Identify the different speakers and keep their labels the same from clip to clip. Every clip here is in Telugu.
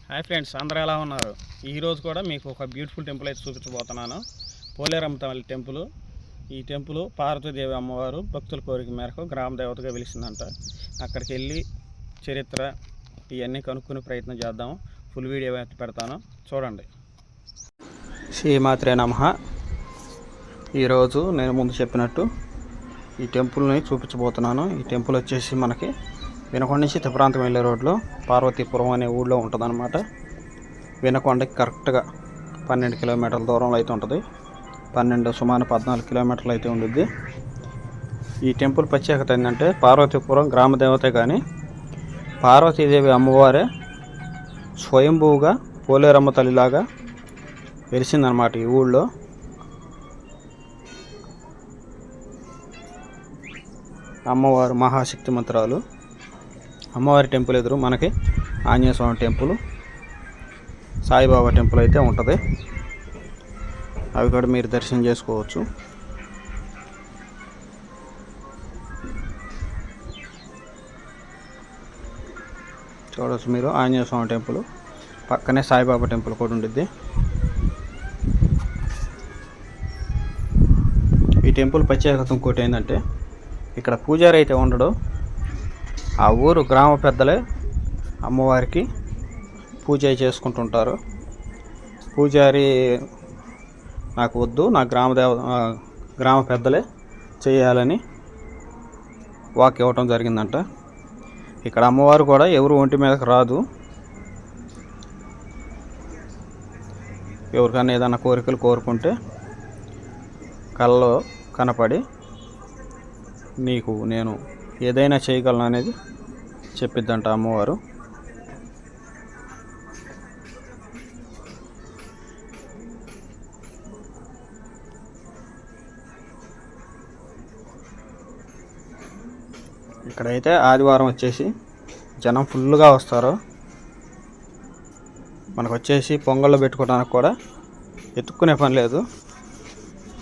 Speaker 1: హాయ్ ఫ్రెండ్స్, అందరూ ఎలా ఉన్నారు? ఈరోజు కూడా మీకు ఒక బ్యూటిఫుల్ టెంపుల్ అయితే చూపించబోతున్నాను. పోలేరమ్మ తల్లి టెంపుల్. ఈ టెంపుల్ పార్వతీదేవి అమ్మవారు భక్తుల కోరిక మేరకు గ్రామ దేవతగా వెలిసిందంట. అక్కడికి వెళ్ళి చరిత్ర ఇవన్నీ కనుక్కునే ప్రయత్నం చేద్దాం. ఫుల్ వీడియో అయితే పెడతాను, చూడండి. శ్రీమాత్రే నమః. ఈరోజు నేను ముందు చెప్పినట్టు ఈ టెంపుల్ని చూపించబోతున్నాను. ఈ టెంపుల్ వచ్చేసి మనకి వినకొండ నుంచి తిప్పరాంతం వెళ్ళే రోడ్లో పార్వతీపురం అనే ఊళ్ళో ఉంటుందన్నమాట. వినకొండకి కరెక్ట్గా 12 కిలోమీటర్ల దూరంలో అయితే ఉంటుంది. సుమారు 14 కిలోమీటర్లు అయితే ఉండుద్ది. ఈ టెంపుల్ ప్రత్యేకత ఏంటంటే పార్వతీపురం గ్రామ దేవతే కానీ పార్వతీదేవి అమ్మవారే స్వయంభూగా పోలేరమ్మ తల్లిలాగా వెలిసిందనమాట ఈ ఊళ్ళో. అమ్మవారు మహాశక్తిమంతురాలు. అమ్మవారి టెంపుల్ ఎదురు మనకి ఆంజనేయ స్వామి టెంపుల్, సాయిబాబా టెంపుల్ అయితే ఉంటుంది. అవి కూడా మీరు దర్శనం చేసుకోవచ్చు. చూడవచ్చు మీరు ఆంజనేయ స్వామి టెంపుల్ పక్కనే సాయిబాబా టెంపుల్ కూడా ఉండిద్ది. ఈ టెంపుల్ ప్రత్యేకత ఇంకోటి ఏంటంటే ఇక్కడ పూజారి అయితే ఉండడు. ఆ ఊరు గ్రామ పెద్దలే అమ్మవారికి పూజ చేసుకుంటుంటారు. పూజారి నాకు వద్దు, నా గ్రామ పెద్దలే చేయాలని వాక్ ఇవ్వటం జరిగిందంట. ఇక్కడ అమ్మవారు కూడా ఎవరు ఒంటి మీదకి రాదు. ఎవరికైనా ఏదైనా కోరికలు కోరుకుంటే కళ్ళలో కనపడి నీకు నేను ఏదైనా చేయగలను అనేది చెప్పిద్దంట అమ్మవారు. ఇక్కడైతే ఆదివారం వచ్చేసి జనం ఫుల్గా వస్తారు. మనకు వచ్చేసి పొంగళ్ళు పెట్టుకోవడానికి కూడా ఎత్తుక్కునే పని లేదు.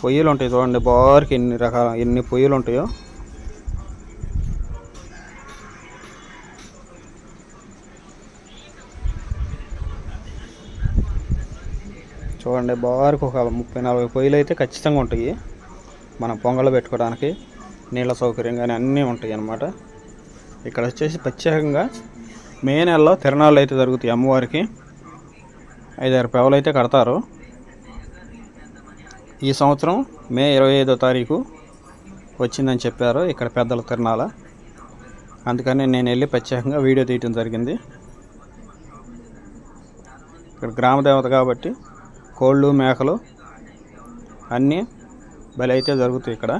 Speaker 1: పొయ్యిలు ఉంటాయి చూడండి, బారికి ఎన్ని పొయ్యిలు ఉంటాయో. చూడండి, బారికి ఒక 30-40 పొయ్యిలు అయితే ఖచ్చితంగా ఉంటాయి. మనం పొంగళ్ళు పెట్టుకోవడానికి నీళ్ళ సౌకర్యం కానీ అన్నీ ఉంటాయి అన్నమాట. ఇక్కడ వచ్చేసి ప్రత్యేకంగా మే నెలలో తిరణాలు అయితే జరుగుతాయి. అమ్మవారికి 5-6 పెవలు అయితే కడతారు. ఈ సంవత్సరం మే 25వ తారీఖు వచ్చిందని చెప్పారు ఇక్కడ పెద్దల తిరణాల. అందుకని నేను వెళ్ళి ప్రత్యేకంగా వీడియో తీయటం జరిగింది. ఇక్కడ గ్రామ దేవత కాబట్టి కోళ్ళు మేకలు అన్నీ బలి అయితే జరుగుతాయి. ఇక్కడ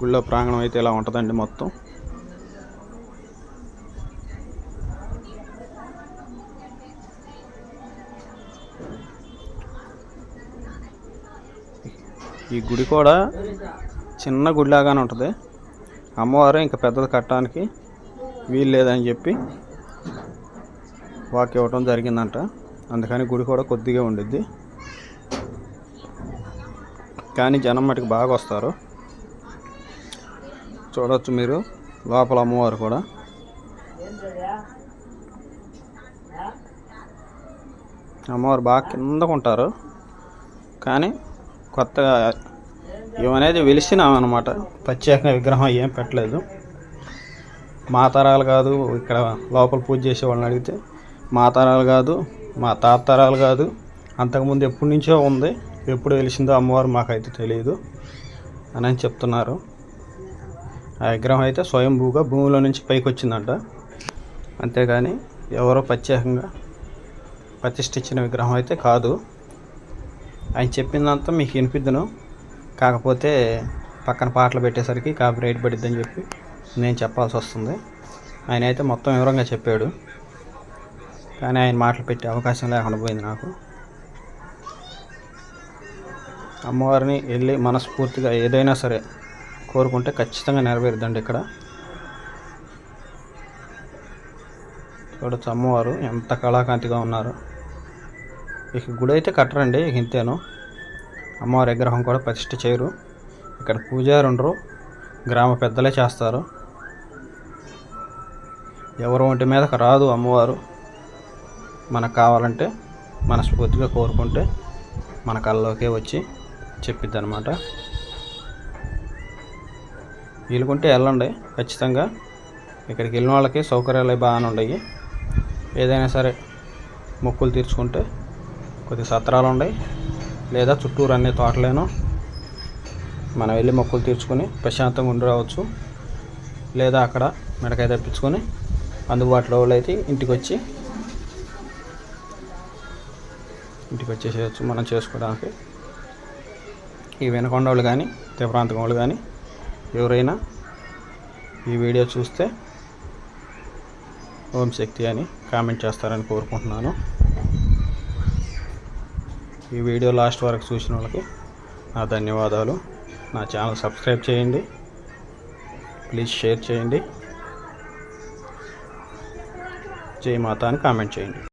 Speaker 1: గుళ్ళో ప్రాంగణం అయితే ఇలా ఉంటుందండి మొత్తం. ఈ గుడి కూడా చిన్న గుడిలాగానే ఉంటుంది. అమ్మవారు ఇంకా పెద్దది కట్టడానికి వీలు లేదని చెప్పి వాక్ ఇవ్వటం జరిగిందంట. అందుకని గుడి కూడా కొద్దిగా ఉండిద్ది, కానీ జనం మటుకు బాగా వస్తారు. చూడవచ్చు మీరు లోపల అమ్మవారు కూడా. అమ్మవారు బాగా కిందకు ఉంటారు, కానీ కొత్తగా ఇవనేది వెలిసినామన్నమాట. ప్రత్యేకంగా విగ్రహం ఏం పెట్టలేదు. మా తరాలు కాదు, ఇక్కడ లోపల పూజ చేసే వాళ్ళని అడిగితే మా తరాలు కాదు, మా తాత తరాలు కాదు, అంతకుముందు ఎప్పటి నుంచో ఉంది, ఎప్పుడు వెలిసిందో అమ్మవారు మాకైతే తెలియదు అని చెప్తున్నారు. ఆ విగ్రహం అయితే స్వయంభూగా భూమిలో నుంచి పైకి వచ్చిందంట. అంతేగాని ఎవరో ప్రత్యేకంగా ప్రతిష్ఠించిన విగ్రహం అయితే కాదు. ఆయన చెప్పిందంతా మీకు వినిపిద్దును, కాకపోతే పక్కన పాటలు పెట్టేసరికి కాపీరైట్ పడిద్దని చెప్పి నేను చెప్పాల్సి వస్తుంది. ఆయన అయితే మొత్తం వివరంగా చెప్పాడు, కానీ ఆయన మాటలు పెట్టే అవకాశం లేకుండా పోయింది నాకు. అమ్మవారిని వెళ్ళి మనస్ఫూర్తిగా ఏదైనా సరే కోరుకుంటే ఖచ్చితంగా నెరవేరుద్దండి. ఇక్కడ చూడొచ్చు అమ్మవారు ఎంత కళాకాంతిగా ఉన్నారు. ఇక గుడి అయితే కట్టరండి, ఇంతేను. అమ్మవారి విగ్రహం కూడా ప్రతిష్ఠ చేయరు. ఇక్కడ పూజారి ఉండరు, గ్రామ పెద్దలే చేస్తారు. ఎవరి ఒంటి మీదకి రాదు అమ్మవారు. మనకు కావాలంటే మనస్ఫూర్తిగా కోరుకుంటే మన కళ్ళలోకే వచ్చి చెప్పిద్ది అనమాట. వీలుకుంటే వెళ్ళండి ఖచ్చితంగా. ఇక్కడికి వెళ్ళిన వాళ్ళకి సౌకర్యాలు బాగానే ఉన్నాయి. ఏదైనా సరే మొక్కులు తీర్చుకుంటే కొద్ది సత్రాలు ఉన్నాయి, లేదా చుట్టూరు అన్ని తోటలేను మనం వెళ్ళి మొక్కులు తీర్చుకొని ప్రశాంతంగా ఉండి రావచ్చు. లేదా అక్కడ మిడకాయ తెప్పించుకొని అందుబాటులో అయితే ఇంటికి వచ్చేసేయచ్చు మనం చేసుకోవడానికి. ఈ వినకొండ వాళ్ళు కానీ తీవ్రాంతకం వాళ్ళు కానీ ఎవరైనా ఈ వీడియో చూస్తే ఓం శక్తి అని కామెంట్ చేస్తారని కోరుకుంటున్నాను. ఈ వీడియో లాస్ట్ వరకు చూసిన వాళ్ళకి నా ధన్యవాదాలు. నా ఛానల్ సబ్స్క్రైబ్ చేయండి, ప్లీజ్ షేర్ చేయండి, జై మాతా అని కామెంట్ చేయండి.